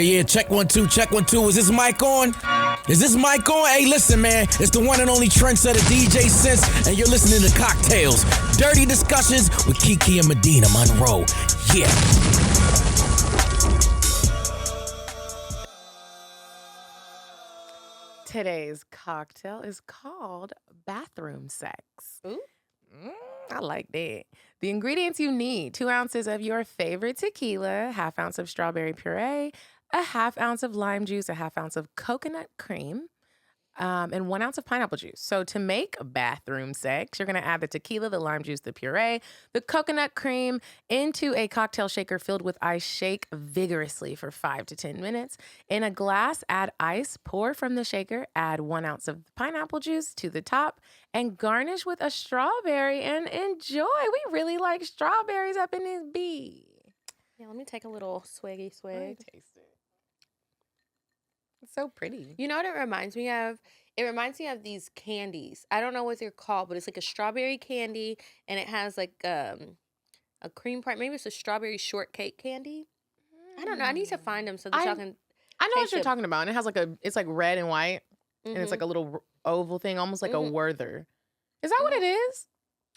Yeah, check 1 2, check 1 2. Is this mic on? Is this mic on? Hey, listen, man. It's the one and only trendsetter DJ Sense, and you're listening to CockTales. Dirty discussions with Kiki and Medina Monroe. Yeah. Today's cocktail is called bathroom sex. Ooh. I like that. The ingredients you need: 2 ounces of your favorite tequila, 1/2 ounce of strawberry puree, 1/2 ounce of lime juice, 1/2 ounce of coconut cream, and 1 ounce of pineapple juice. So to make bathroom sex, you're going to add the tequila, the lime juice, the puree, the coconut cream into a cocktail shaker filled with ice. Shake vigorously for 5 to 10 minutes. In a glass, add ice, pour from the shaker, add 1 ounce of pineapple juice to the top, and garnish with a strawberry and enjoy. We really like strawberries up in this bee. Yeah, let me take a little swaggy swig. Let me taste it. It's so pretty. You know what it reminds me of? It reminds me of these candies. I don't know what they're called, but it's like a strawberry candy, and it has like a cream part. Maybe it's a strawberry shortcake candy. I don't know. I need to find them so that y'all can. I know what you're talking about. And it has like it's like red and white, and it's like a little oval thing, almost like a Werther. Is that what it is?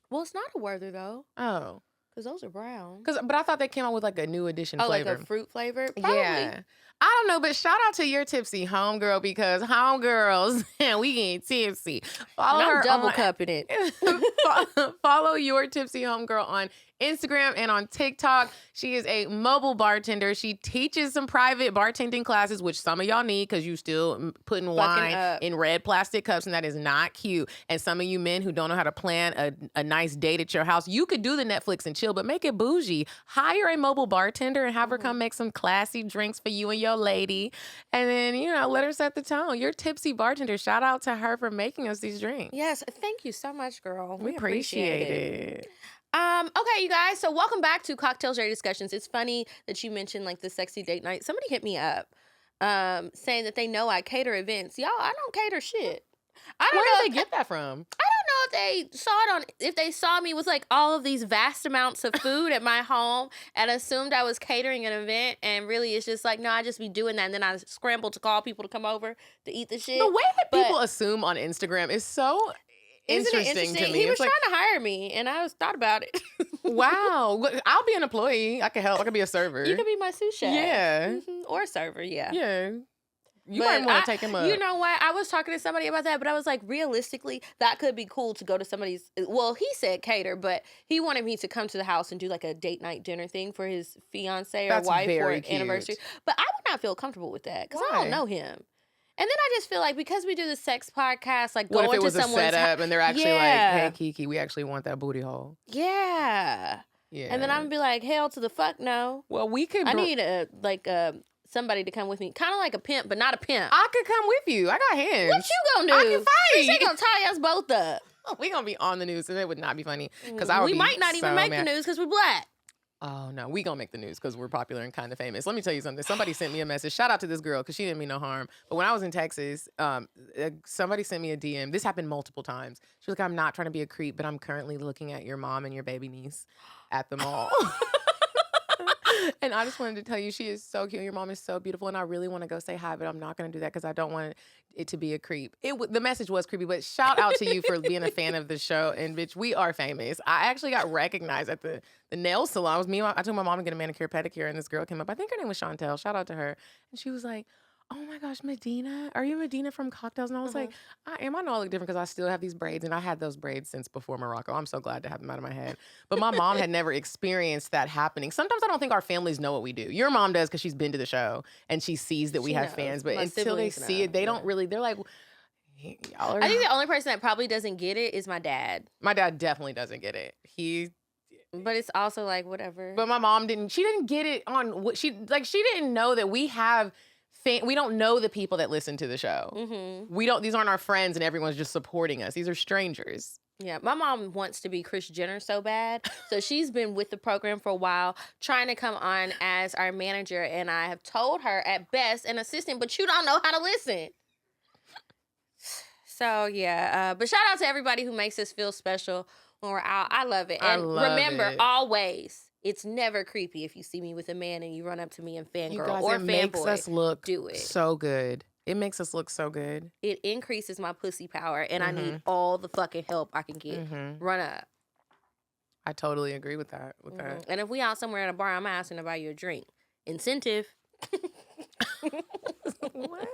Well, it's not a Werther though. Oh, because those are brown. But I thought they came out with like a new edition flavor. Like a fruit flavor. Probably. Yeah. I don't know, but shout out to your tipsy homegirl, because homegirls, we getting tipsy. Follow her. I'm double cupping it. Follow your tipsy homegirl on Instagram and on TikTok. She is a mobile bartender. She teaches some private bartending classes, which some of y'all need because you still putting wine in red plastic cups, and that is not cute. And some of you men who don't know how to plan a nice date at your house, you could do the Netflix and chill, but make it bougie. Hire a mobile bartender and have her come make some classy drinks for you and your lady. And then, let her set the tone. Your tipsy bartender. Shout out to her for making us these drinks. Yes, thank you so much, girl. We appreciate it. Okay, you guys, so welcome back to Cocktails Dirty Discussions. It's funny that you mentioned like the sexy date night. Somebody hit me up saying that they know I cater events. Y'all, I don't cater shit. I don't know Where did they get that from? I don't know if they saw it if they saw me with like all of these vast amounts of food at my home and assumed I was catering an event, and really it's just like, no, I just be doing that, and then I scramble to call people to come over to eat the shit. The way that people assume on Instagram is so interesting to me. He was trying to hire me, and I thought about it. Wow. Look, I'll be an employee. I can help. I can be a server. You could be my sous chef. Yeah. Or a server, yeah. Yeah. You might want to take him up. You know what? I was talking to somebody about that, but I was like, realistically, that could be cool to go to somebody's. Well, he said cater, but he wanted me to come to the house and do like a date night dinner thing for his fiance or wife for an anniversary. But I would not feel comfortable with that because I don't know him. And then I just feel like because we do the sex podcast, like what going if it was to someone's a setup and they're actually like, hey, Kiki, we actually want that booty hole. Yeah. And then I'm gonna be like, hell to the fuck no. Well, we could. I need somebody to come with me, kind of like a pimp, but not a pimp. I could come with you. I got hands. What you gonna do? I can fight. She gonna tie us both up. We gonna be on the news, and it would not be funny because we might not even make the news because we're black. Oh no, we gonna make the news because we're popular and kind of famous. Let me tell you something. Somebody sent me a message. Shout out to this girl because she didn't mean no harm. But when I was in Texas, somebody sent me a DM. This happened multiple times. She was like, "I'm not trying to be a creep, but I'm currently looking at your mom and your baby niece at the mall." And I just wanted to tell you, she is so cute. Your mom is so beautiful, and I really want to go say hi, but I'm not going to do that because I don't want it to be a creep. The message was creepy, but shout out to you for being a fan of the show. And bitch, we are famous. I actually got recognized at the nail salon. It was me. I took my mom to get a manicure, pedicure, and this girl came up. I think her name was Chantel. Shout out to her. And she was like, "Oh my gosh, Medina, are you Medina from CockTales?" And I was like, "I am." I know I look different because I still have these braids, and I had those braids since before Morocco. I'm so glad to have them out of my head. But my mom had never experienced that happening. Sometimes I don't think our families know what we do. Your mom does because she's been to the show and she sees that we have fans. But until they see it, they don't really. They're like, y'all are. I think the only person that probably doesn't get it is my dad. My dad definitely doesn't get it. But it's also like whatever. But my mom didn't. She didn't get it on what she didn't know that we have. We don't know the people that listen to the show. Mm-hmm. These aren't our friends and everyone's just supporting us. These are strangers. Yeah, my mom wants to be Kris Jenner so bad. So she's been with the program for a while, trying to come on as our manager. And I have told her at best an assistant, but you don't know how to listen. So yeah, but shout out to everybody who makes us feel special when we're out. I love it. And remember, always, It's never creepy if you see me with a man and you run up to me and fangirl You guys, or it makes fanboy. us look do it. so good. It makes us look so good. It increases my pussy power, and I need all the fucking help I can get. Run up. I totally agree with that. And if we out somewhere at a bar, I'm asking to buy you a drink. Incentive. What?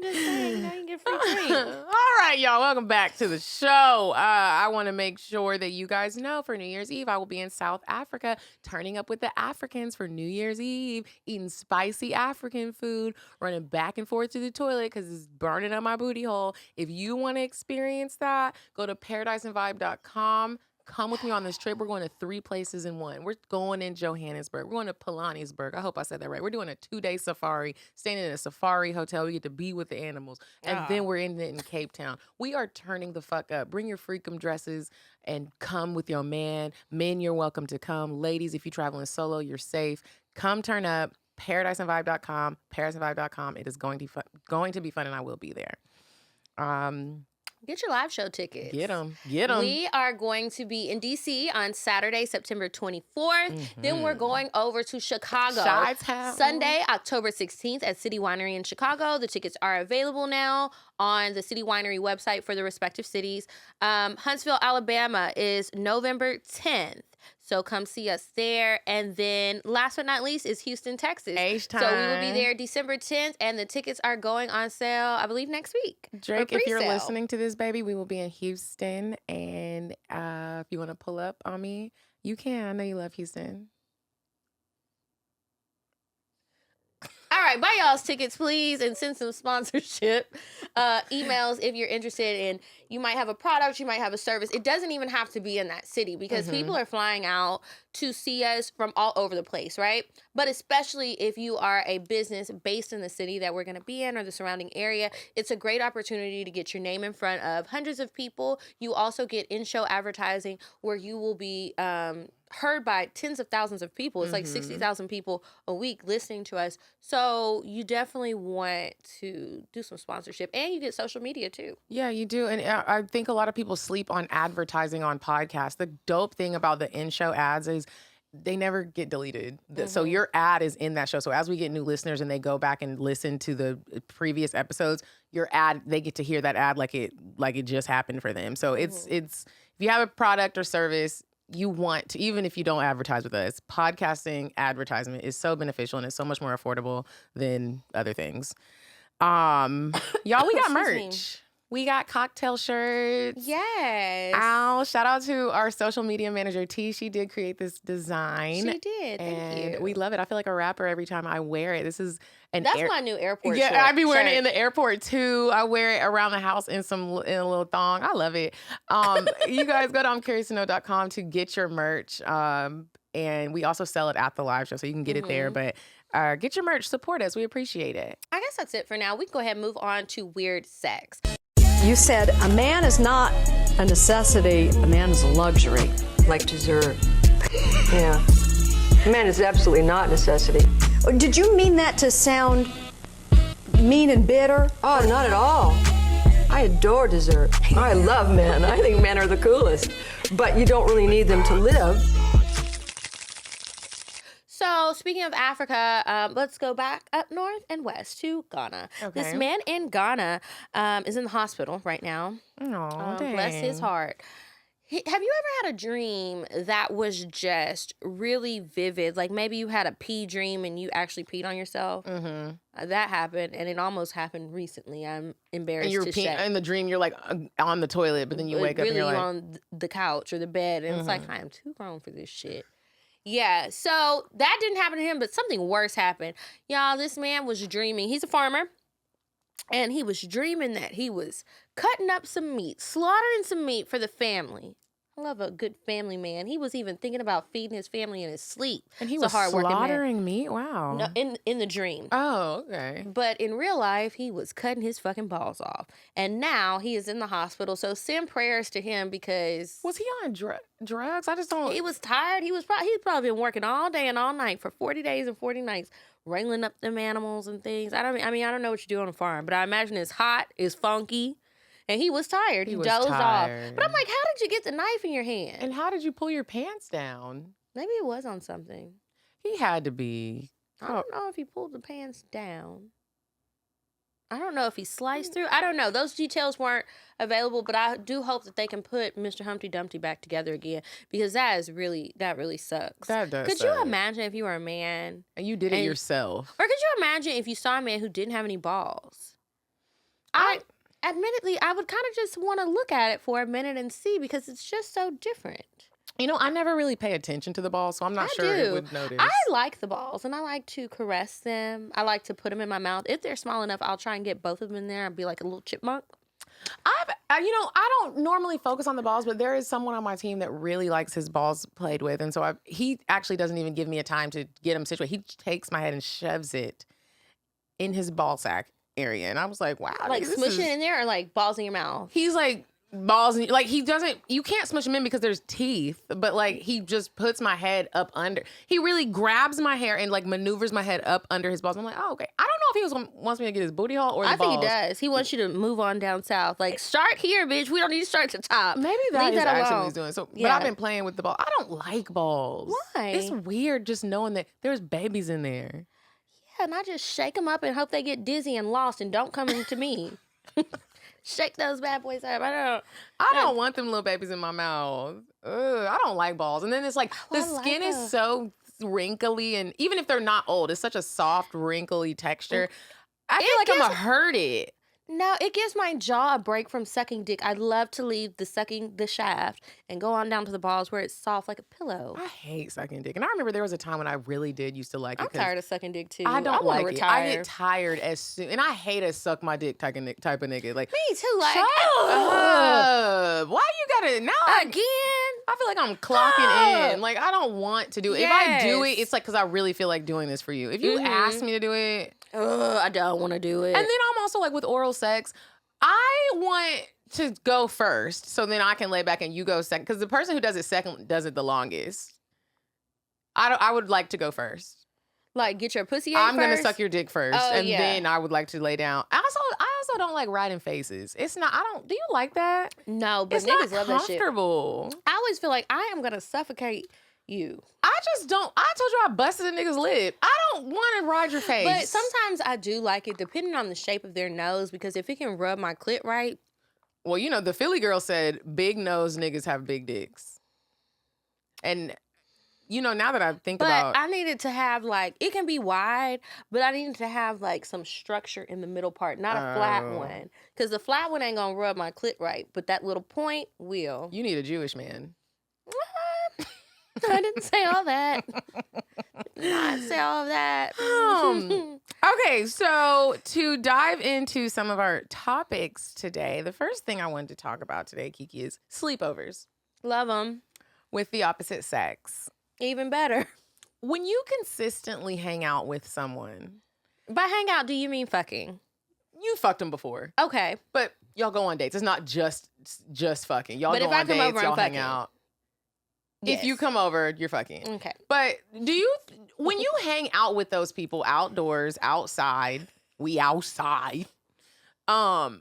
Just saying, now you get free drink. All right, y'all. Welcome back to the show. I want to make sure that you guys know for New Year's Eve, I will be in South Africa, turning up with the Africans for New Year's Eve, eating spicy African food, running back and forth to the toilet because it's burning up my booty hole. If you want to experience that, go to paradiseandvibe.com. Come with me on this trip. We're going to 3 places in one. We're going in Johannesburg. We're going to Pilanesberg. I hope I said that right. We're doing a 2-day safari, staying in a safari hotel. We get to be with the animals. And then we're in it in Cape Town. We are turning the fuck up. Bring your freakum dresses and come with your man. Men, you're welcome to come. Ladies, if you're traveling solo, you're safe. Come turn up. Paradiseandvibe.com. Paradiseandvibe.com. It is going to be fun, and I will be there. Get your live show tickets. Get them. We are going to be in D.C. on Saturday, September 24th. Then we're going over to Chicago. Chi-town. Sunday, October 16th at City Winery in Chicago. The tickets are available now on the City Winery website for the respective cities. Huntsville, Alabama is November 10th. So come see us there. And then last but not least is Houston, Texas. H-time. So we will be there December 10th, and the tickets are going on sale, I believe, next week. Drake, if you're listening to this, baby, we will be in Houston. And if you want to pull up on me, you can. I know you love Houston. All right, buy y'all's tickets, please, and send some sponsorship emails if you're interested in. You might have a product, you might have a service. It doesn't even have to be in that city because people are flying out to see us from all over the place, right? But especially if you are a business based in the city that we're going to be in or the surrounding area, it's a great opportunity to get your name in front of hundreds of people. You also get in-show advertising where you will be heard by tens of thousands of people. It's like 60,000 people a week listening to us. So you definitely want to do some sponsorship, and you get social media too. Yeah, you do. And I think a lot of people sleep on advertising on podcasts. The dope thing about the in-show ads is they never get deleted. So your ad is in that show. So as we get new listeners and they go back and listen to the previous episodes, your ad, they get to hear that ad like it just happened for them. So it's if you have a product or service, you want to, even if you don't advertise with us, podcasting advertisement is so beneficial and it's so much more affordable than other things. Y'all, we got merch. We got cocktail shirts. Yes. Ow. Shout out to our social media manager, T. She did create this design. She did. Thank you. We love it. I feel like a rapper every time I wear it. This is That's my new airport shirt. Yeah, I be wearing it in the airport too. I wear it around the house in a little thong. I love it. You guys go to I'mCuriousToKnow.com to get your merch. And we also sell it at the live show, so you can get it there. But get your merch. Support us. We appreciate it. I guess that's it for now. We can go ahead and move on to weird sex. You said a man is not a necessity, a man is a luxury. Like dessert. Yeah. A man is absolutely not a necessity. Did you mean that to sound mean and bitter? Oh, not at all. I adore dessert. I love men. I think men are the coolest. But you don't really need them to live. So, speaking of Africa, let's go back up north and west to Ghana. Okay. This man in Ghana is in the hospital right now. Oh, bless his heart. Have you ever had a dream that was just really vivid? Like maybe you had a pee dream and you actually peed on yourself? That happened, and it almost happened recently. I'm embarrassed to say. In the dream, you're like on the toilet, but then you wake up and you're like on the couch or the bed, and it's like, I am too grown for this shit. Yeah, so that didn't happen to him, but something worse happened. Y'all, this man was dreaming. He's a farmer, and he was dreaming that he was cutting up some meat, slaughtering some meat for the family. I love a good family man. He was even thinking about feeding his family in his sleep. And he was slaughtering meat? Wow. No, in the dream. Oh, okay. But in real life, he was cutting his fucking balls off. And now he is in the hospital. So send prayers to him because... Was he on drugs? I just don't... He was tired. He's probably been working all day and all night for 40 days and 40 nights, wrangling up them animals and things. I don't know what you do on a farm, but I imagine it's hot, it's funky. And he was tired. He dozed off. But I'm like, how did you get the knife in your hand? And how did you pull your pants down? Maybe it was on something. He had to be. I don't know if he pulled the pants down. I don't know if he sliced through. I don't know. Those details weren't available, but I do hope that they can put Mr. Humpty Dumpty back together again, because that really sucks. That does Could suck. you imagine if you were a man And you did it yourself. Or could you imagine if you saw a man who didn't have any balls? Admittedly, I would kind of just want to look at it for a minute and see, because it's just so different. I never really pay attention to the balls, so I'm not sure it would notice. I like the balls, and I like to caress them. I like to put them in my mouth. If they're small enough, I'll try and get both of them in there and be like a little chipmunk. I don't normally focus on the balls, but there is someone on my team that really likes his balls played with, and so he actually doesn't even give me a time to get him situated. He takes my head and shoves it in his ball sack area, and I was like, wow. Like smush it in there, or like balls in your mouth? He's like balls, and like he doesn't. You can't smush him in because there's teeth, but like he just puts my head up under. He really grabs my hair and like maneuvers my head up under his balls. I'm like, oh, okay. I don't know if he wants me to get his booty hole or the balls. I think he does. He wants you to move on down south. Like, start here, bitch. We don't need to start at the top. Maybe Leave is that actually alone. what he's doing. So, Yeah. But I've been playing with the ball. I don't like balls. Why? It's weird just knowing that there's babies in there. Yeah, and I just shake them up and hope they get dizzy and lost and don't come into me. Shake those bad boys up. I don't want them little babies in my mouth. Ugh, I don't like balls. And then it's like the skin is so wrinkly, and even if they're not old, it's such a soft, wrinkly texture. I feel like I'm gonna hurt it. No, it gives my jaw a break from sucking dick. I love to leave the shaft and go on down to the balls where it's soft like a pillow. I hate sucking dick. And I remember there was a time when I really did used to like it. I'm tired of sucking dick too. I don't wanna like retire. it. I get tired as soon. And I hate a suck my dick type of nigga. Like, Me too. Like, shut up. Why you gotta now? Again? I feel like I'm clocking in. Like, I don't want to do it. If I do it, Yes. it's like because I really feel like doing this for you. If you ask me to do it, I don't want to do it. and then I'm also like with oral sex, I want to go first, so then I can lay back and you go second. Because the person who does it second does it the longest. I would like to go first. Like, get your pussy I'm first? gonna suck your dick first, Oh, and yeah. then I would like to lay down. I also don't like riding faces. It's not. I don't. Do you like that? No, but It's niggas not love that shit. comfortable. I always feel like I am gonna suffocate you. I just don't. I told you I busted a nigga's lip. I don't want to ride your face. But sometimes I do like it, depending on the shape of their nose, because if it can rub my clit right. Well, the Philly girl said big nose niggas have big dicks. And, now that I think about... But I need it to have, like, it can be wide, but I need it to have, like, some structure in the middle part, not a flat one. Because the flat one ain't gonna rub my clit right, but that little point will. You need a Jewish man. I didn't say all that. Not say all of that. Okay, so to dive into some of our topics today, the first thing I wanted to talk about today, Kiki, is sleepovers Love them. with the opposite sex. Even better. When you consistently hang out with someone... By hang out, do you mean fucking? You fucked them before. Okay. But y'all go on dates. It's not just fucking. Y'all But go if I on come dates, over, I'm y'all hang fucking. out. Yes. If you come over, you're fucking. Okay. But when you hang out with those people outdoors, outside, we outside, because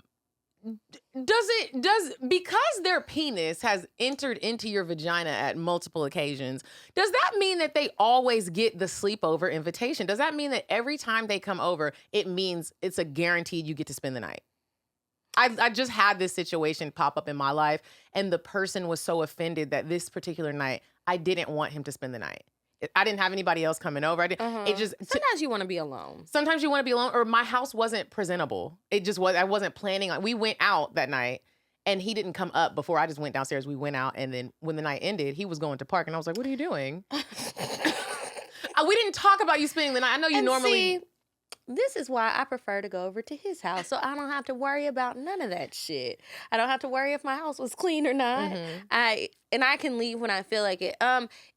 their penis has entered into your vagina at multiple occasions, does that mean that they always get the sleepover invitation? Does that mean that every time they come over, it means it's a guaranteed you get to spend the night? I just had this situation pop up in my life, and the person was so offended that this particular night, I didn't want him to spend the night. I didn't have anybody else coming over. It just Sometimes you want to be alone. Sometimes you want to be alone, or my house wasn't presentable. It just was. I wasn't planning on. We went out that night, and he didn't come up before I just went downstairs. We went out, and then when the night ended, he was going to park, and I was like, "What are you doing?" We didn't talk about you spending the night. I know you normally. See, this is why I prefer to go over to his house, so I don't have to worry about none of that shit. I don't have to worry if my house was clean or not. I can leave when I feel like it.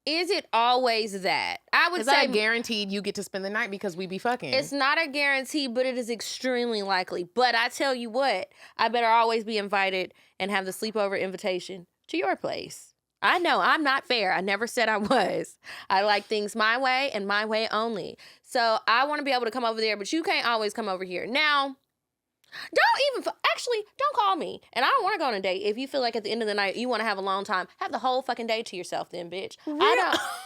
Is it always that? I would say guaranteed you get to spend the night because we be fucking. It's not a guarantee, but it is extremely likely. But I tell you what, I better always be invited and have the sleepover invitation to your place. I know I'm not fair. I never said I was. I like things my way and my way only. So I want to be able to come over there, but you can't always come over here. Now, Don't call me. And I don't want to go on a date. If you feel like at the end of the night you want to have a long time, have the whole fucking day to yourself then, bitch. Because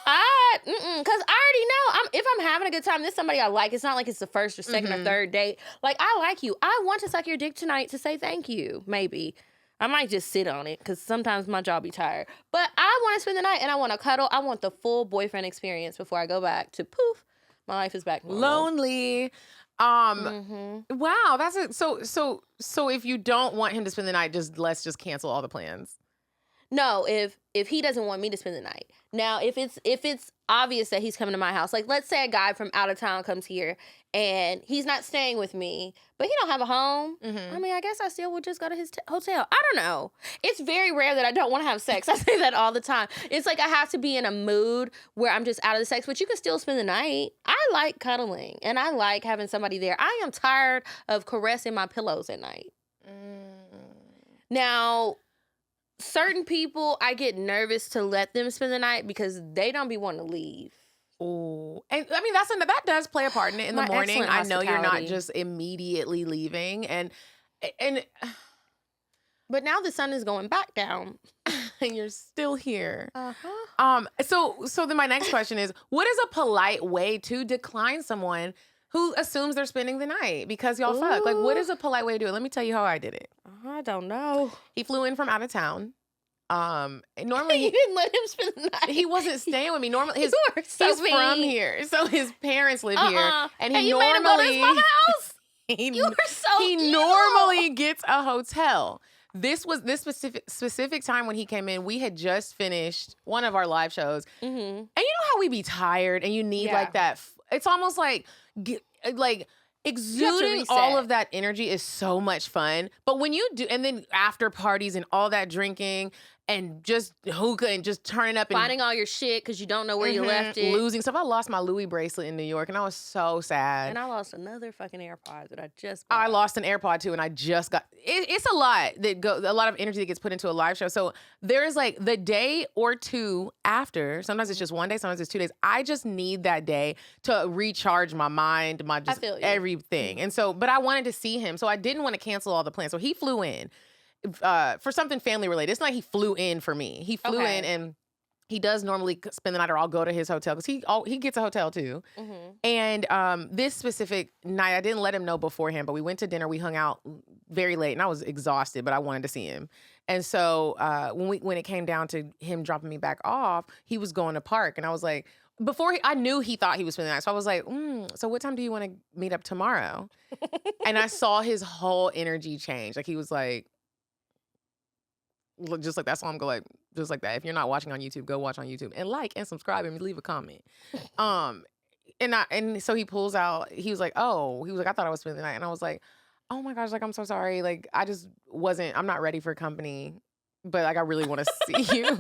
I already know if I'm having a good time, this is somebody I like. It's not like it's the first or second or third date. Like, I like you. I want to suck your dick tonight to say thank you, maybe. I might just sit on it because sometimes my jaw be tired. But I want to spend the night and I want to cuddle. I want the full boyfriend experience before I go back to poof. My life is back normal. Lonely. Wow, that's it. So if you don't want him to spend the night, let's just cancel all the plans. No, if he doesn't want me to spend the night. Now, if it's obvious that he's coming to my house, like let's say a guy from out of town comes here and he's not staying with me, but he don't have a home. I mean, I guess I still would just go to his hotel. I don't know. It's very rare that I don't want to have sex. I say that all the time. It's like I have to be in a mood where I'm just out of the sex, but you can still spend the night. I like cuddling and I like having somebody there. I am tired of caressing my pillows at night. Now, certain people, I get nervous to let them spend the night because they don't be wanting to leave. Oh, and I mean that does play a part in it in the morning. I know you're not just immediately leaving, and but now the sun is going back down, and you're still here. So then my next question is, what is a polite way to decline someone who assumes they're spending the night because y'all fuck? Like, what is a polite way to do it? Let me tell you how I did it. I don't know. He flew in from out of town. Normally you didn't let him spend the night. He wasn't staying with me. Normally, he's mean. from here, so his parents live here, and you normally made him go to his mama house. You were so he cute. normally gets a hotel. This specific time when he came in, we had just finished one of our live shows, and you know how we be tired, and you need like that. It's almost like exuding all of that energy is so much fun. But when you do, and then after parties and all that drinking and just hookah and just turning up and finding all your shit because you don't know where you left it. Losing stuff. I lost my Louis bracelet in New York and I was so sad. And I lost another fucking AirPod that I just bought. I lost an AirPod too and I just got it's a lot of energy that gets put into a live show. So there's like the day or two after, sometimes it's just one day, sometimes it's 2 days. I just need that day to recharge my mind, my just everything. And so, but I wanted to see him. So I didn't want to cancel all the plans. So he flew in. For something family related. It's not like he flew in for me. He flew in and he does normally spend the night or I'll go to his hotel because he gets a hotel too. And this specific night, I didn't let him know beforehand, but we went to dinner. We hung out very late and I was exhausted, but I wanted to see him. And so when it came down to him dropping me back off, he was going to park and I was like, I knew he thought he was spending the night. So I was like, so what time do you want to meet up tomorrow? And I saw his whole energy change. Like he was like, just like that song go like just like that. If you're not watching on YouTube, go watch on YouTube and like and subscribe and leave a comment. And so he pulls out, he was like, I thought I was spending the night. And I was like, oh my gosh, like I'm so sorry. Like I'm not ready for company. But like I really want to see you.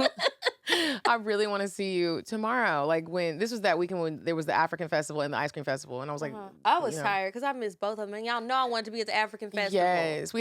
I really want to see you tomorrow. Like when this was that weekend when there was the African festival and the ice cream festival, and I was like, I was tired because I missed both of them. And y'all know I wanted to be at the African festival. Yes,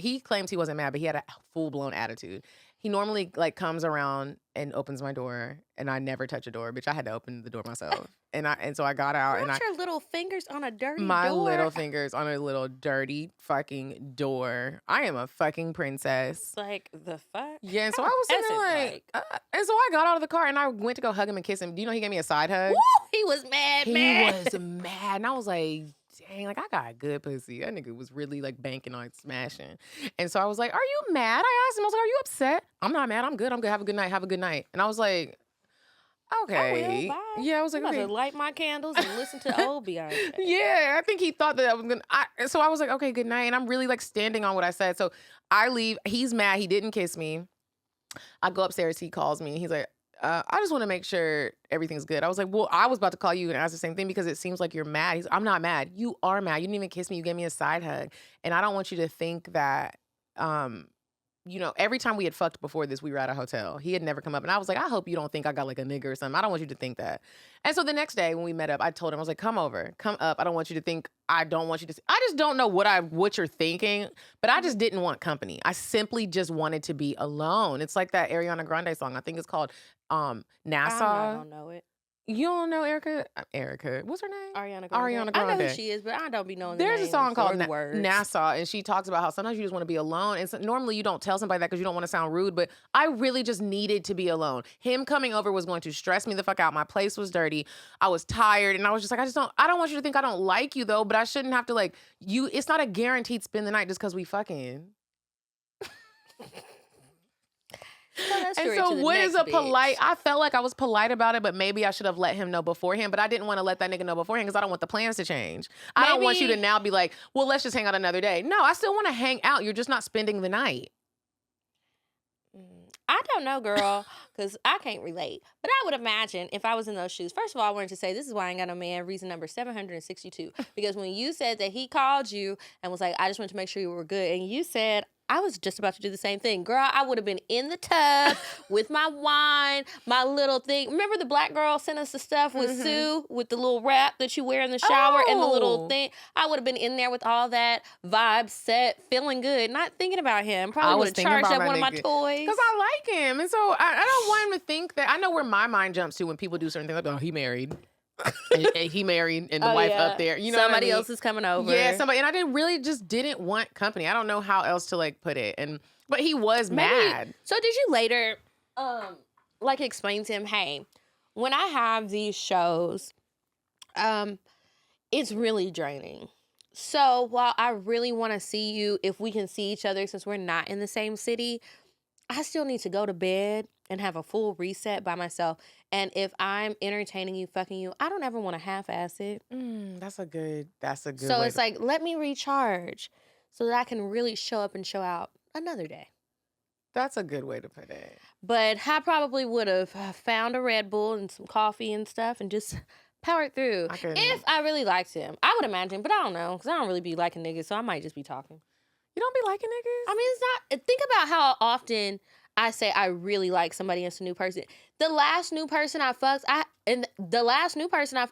he claims he wasn't mad, but he had a full blown attitude. He normally like comes around and opens my door, and I never touch a door. Bitch, I had to open the door myself, and so I got out and your little fingers on a dirty door. My little fingers on a little dirty fucking door. I am a fucking princess. Like the fuck. Yeah, and so I was sitting there like, and so I got out of the car and I went to go hug him and kiss him. Do you know he gave me a side hug? Woo, he was mad. He was mad, and I was like, dang, like I got a good pussy. That nigga was really like banking on smashing. And so I was like, are you mad? I asked him, I was like, are you upset? I'm not mad. I'm good. Have a good night. Have a good night. And I was like, okay. Bye. Yeah, I was like, I'm okay. about to light my candles and listen to old Beyonce. Yeah, I think he thought that I was gonna. So I was like, okay, good night. And I'm really like standing on what I said. So I leave. He's mad. He didn't kiss me. I go upstairs. He calls me. He's like, I just want to make sure everything's good. I was like, well, I was about to call you and ask the same thing because it seems like you're mad. I'm not mad. You are mad. You didn't even kiss me. You gave me a side hug. And I don't want you to think that, every time we had fucked before this, we were at a hotel. He had never come up. And I was like, I hope you don't think I got like a nigga or something. I don't want you to think that. And so the next day when we met up, I told him, I was like, come over, come up. I don't want you to think, I don't want you to see. I just don't know what you're thinking, but I just didn't want company. I simply just wanted to be alone. It's like that Ariana Grande song. I think it's called Nassau. I don't know it. You don't know Erica? What's her name? Ariana Grande. Ariana Grande. I know who she is, but I don't be knowing There's the a song called words. Nassau, and she talks about how sometimes you just want to be alone. And so, normally you don't tell somebody that because you don't want to sound rude, but I really just needed to be alone. Him coming over was going to stress me the fuck out. My place was dirty. I was tired, and I was just like, I don't want you to think I don't like you, though, but I shouldn't have to, like, it's not a guaranteed spend the night just because we fucking. And so what is a polite, I felt like I was polite about it, but maybe I should have let him know beforehand, but I didn't want to let that nigga know beforehand because I don't want the plans to change. I don't want you to now be like, well, let's just hang out another day. No, I still want to hang out. You're just not spending the night. I don't know, girl, because I can't relate. But I would imagine if I was in those shoes. First of all, I wanted to say this is why I ain't got no man. Reason number 762. Because when you said that he called you and was like, I just wanted to make sure you were good, and you said, I was just about to do the same thing. Girl, I would have been in the tub with my wine, my little thing. Remember the black girl sent us the stuff with Sue, with the little wrap that you wear in the shower and the little thing? I would have been in there with all that vibe set, feeling good, not thinking about him. Probably would have charged up one of my toys. Because I like him. And so I don't want him to think that. I know where my mind jumps to when people do certain things. Like, oh, he married. and he married and the wife up there. You know somebody what I mean? else is coming over. Yeah, somebody. And I didn't want company. I don't know how else to like put it. But he was mad. So did you later like explain to him, hey, when I have these shows, it's really draining. So while I really want to see you, if we can see each other since we're not in the same city, I still need to go to bed and have a full reset by myself. And if I'm entertaining you, fucking you, I don't ever want to half-ass it. That's a good So it's like, let me recharge so that I can really show up and show out another day. That's a good way to put it. But I probably would have found a Red Bull and some coffee and stuff and just powered through. If I really liked him. I would imagine, but I don't know, because I don't really be liking niggas, so I might just be talking. You don't be liking niggas? I mean, it's not. Think about how often I say I really like somebody and it's a new person. The last new person I fucked,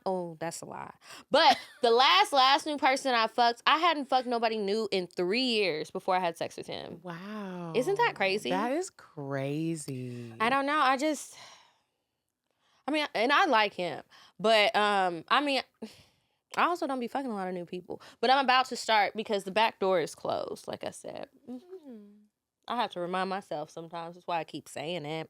oh, that's a lie. But the last new person I fucked, I hadn't fucked nobody new in 3 years before I had sex with him. Wow. Isn't that crazy? That is crazy. I don't know. And I like him. But, I also don't be fucking a lot of new people. But I'm about to start because the back door is closed, like I said. I have to remind myself sometimes. That's why I keep saying it.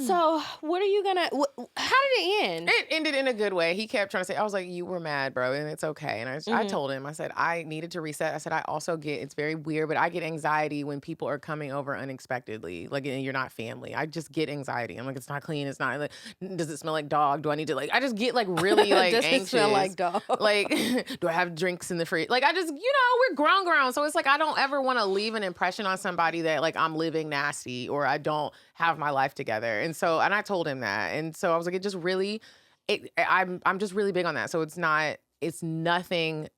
So, what are you gonna... how did it end? It ended in a good way. He kept trying to say, I was like, you were mad, bro, and it's okay. And I told him, I said, I needed to reset. I said, I also it's very weird, but I get anxiety when people are coming over unexpectedly. Like, and you're not family. I just get anxiety. I'm like, it's not clean. It's not, like, does it smell like dog? Do I need to, like, I just get, like, really, like, does anxious. Does it smell like dog? Like, do I have drinks in the fridge? Like, I just, we're grown. So it's like, I don't ever want to leave an impression on somebody that, like, I'm living nasty or I don't have my life together. And I told him that. And so I was like, I'm just really big on that. So it's nothing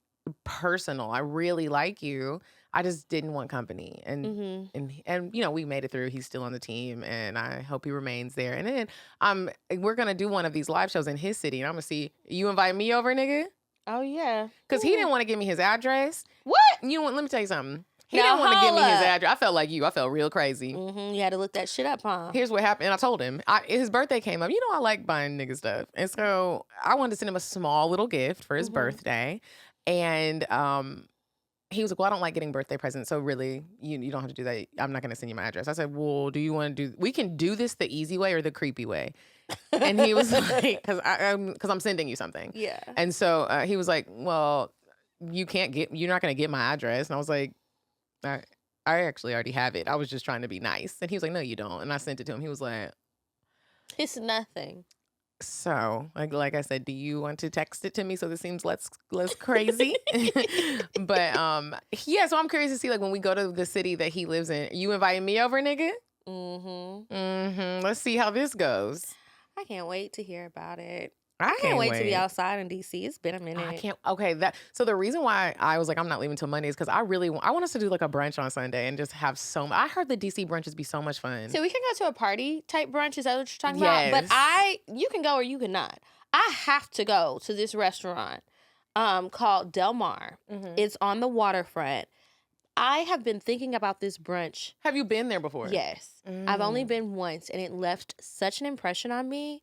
personal. I really like you. I just didn't want company. And we made it through. He's still on the team and I hope he remains there. And then we're going to do one of these live shows in his city and I'm going to see, you invite me over, nigga? Oh yeah. Cause he didn't want to give me his address. What? Let me tell you something. He didn't want to give me his address. I felt like you. I felt real crazy. You had to look that shit up, huh? Here's what happened. And I told him. His birthday came up. I like buying nigga stuff. And so I wanted to send him a small little gift for his birthday. And he was like, well, I don't like getting birthday presents. So really, you don't have to do that. I'm not going to send you my address. I said, well, do you want to we can do this the easy way or the creepy way? And he was like, because I'm sending you something. Yeah. And so he was like, well, you're not going to get my address. And I was like, I actually already have it. I was just trying to be nice. And he was like, no, you don't. And I sent it to him. He was like, it's nothing. So, like I said, do you want to text it to me so this seems less crazy? But so I'm curious to see, like, when we go to the city that he lives in, you inviting me over, nigga? Let's see how this goes. I can't wait to hear about it. I can't wait to be outside in DC. It's been a minute. I can't. Okay, so the reason why I was like, I'm not leaving till Monday is because I want us to do like a brunch on Sunday and just have I heard the DC brunches be so much fun. So we can go to a party type brunch. Is that what you're talking about? But you can go or you cannot. I have to go to this restaurant called Del Mar. It's on the waterfront. I have been thinking about this brunch. Have you been there before? Yes. I've only been once and it left such an impression on me.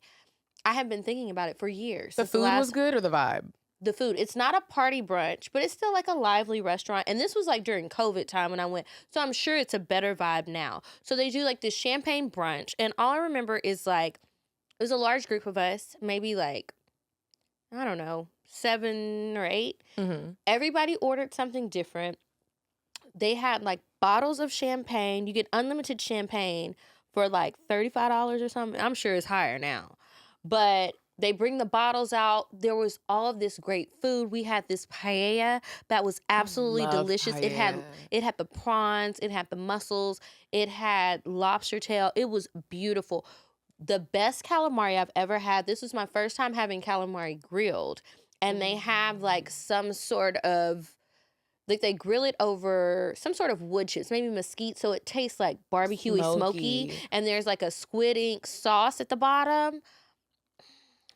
I have been thinking about it for years. The food was good or the vibe? The food. It's not a party brunch, but it's still like a lively restaurant. And this was like during COVID time when I went. So I'm sure it's a better vibe now. So they do like this champagne brunch. And all I remember is like, it was a large group of us, maybe like, I don't know, 7 or 8. Mm-hmm. Everybody ordered something different. They had like bottles of champagne. You get unlimited champagne for like $35 or something. I'm sure it's higher now. But they bring the bottles out. There was all of this great food. We had this paella that was absolutely delicious. Paella. It had the prawns, it had the mussels, it had lobster tail. It was beautiful. The best calamari I've ever had. This was my first time having calamari grilled. And they have like some sort of, like they grill it over some sort of wood chips, maybe mesquite, so it tastes like barbecuey smoky. And there's like a squid ink sauce at the bottom.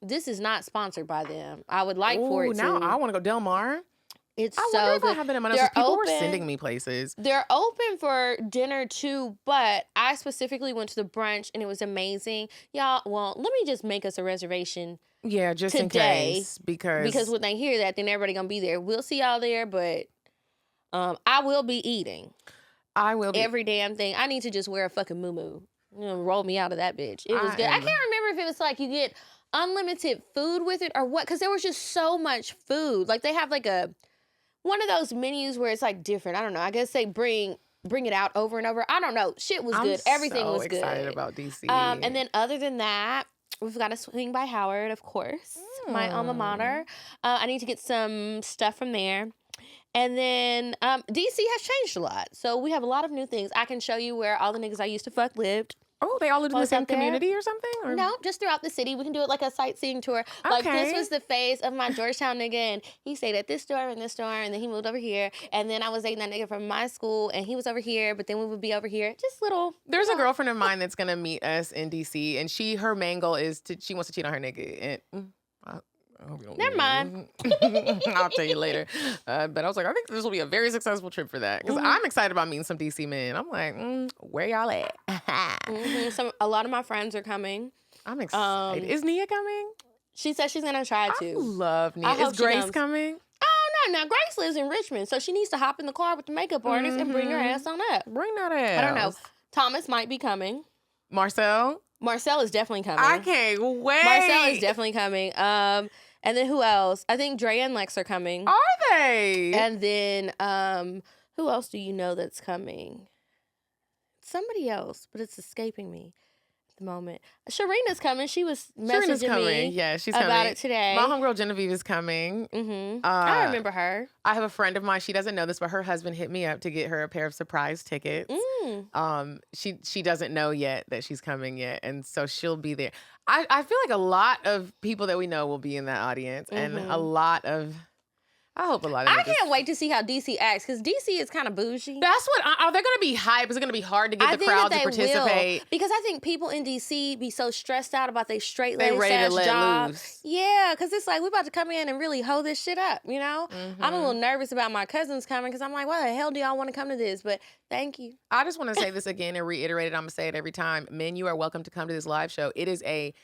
This is not sponsored by them. I would like for it to. Now I want to go Del Mar. It's I so wonder if good. I have it in my notes. People were sending me places. They're open for dinner too, but I specifically went to the brunch and it was amazing. Y'all, well, let me just make us a reservation. Yeah, just today, in case. Because when they hear that, then everybody going to be there. We'll see y'all there, but I will be eating. I will be. Every damn thing. I need to just wear a fucking muumuu. Roll me out of that bitch. It was good. I can't remember if it was like you get unlimited food with it or what, because there was just so much food. Like they have like one of those menus where it's like different. I don't know. I guess they bring it out over and over. I don't know. Shit was good. Everything was good. I'm excited about DC. And then other than that, we've got to swing by Howard, of course, my alma mater. I need to get some stuff from there. And then DC has changed a lot. So we have a lot of new things. I can show you where all the niggas I used to fuck lived. Oh, they all live in the same community or something? Or? No, just throughout the city. We can do it like a sightseeing tour. Okay. Like this was the phase of my Georgetown nigga, and he stayed at this store and this store, and then he moved over here. And then I was dating that nigga from my school, and he was over here, but then we would be over here. Just little. There's a girlfriend of mine that's gonna meet us in DC, and her main goal is she wants to cheat on her nigga. And I hope you don't. Never mind. I'll tell you later. But I was like, I think this will be a very successful trip for that, because I'm excited about meeting some DC men. I'm like, where y'all at? A lot of my friends are coming. I'm excited. Is Nia coming? She said she's gonna try to. I love Nia. Is Grace coming? Oh no! Now Grace lives in Richmond, so she needs to hop in the car with the makeup artist and bring her ass on up. Bring that ass. I don't know. Thomas might be coming. Marcel is definitely coming. I can't wait. Marcel is definitely coming. And then who else? I think Dre and Lex are coming. Are they? And then who else do you know that's coming? Somebody else, but it's escaping me at the moment. Sharina's coming. She was messaging me. Yeah, she's about coming. It today. My homegirl Genevieve is coming. Mm-hmm. I remember her. I have a friend of mine. She doesn't know this, but her husband hit me up to get her a pair of surprise tickets. She doesn't know yet that she's coming yet, and so she'll be there. I feel like a lot of people that we know will be in that audience, and I hope a lot of I can't wait to see how DC acts, because DC is kind of bougie. That's what, are they going to be hype? Is it going to be hard to get the crowd to participate? Because I think people in DC be so stressed out about their straight-laced they ready to let job. loose. Yeah, because it's like, we about to come in and really hold this shit up, you know? I'm a little nervous about my cousins coming, because I'm like, why the hell do y'all want to come to this? But thank you. I just want to say this again and reiterate it. I'm going to say it every time. Men, you are welcome to come to this live show. It is a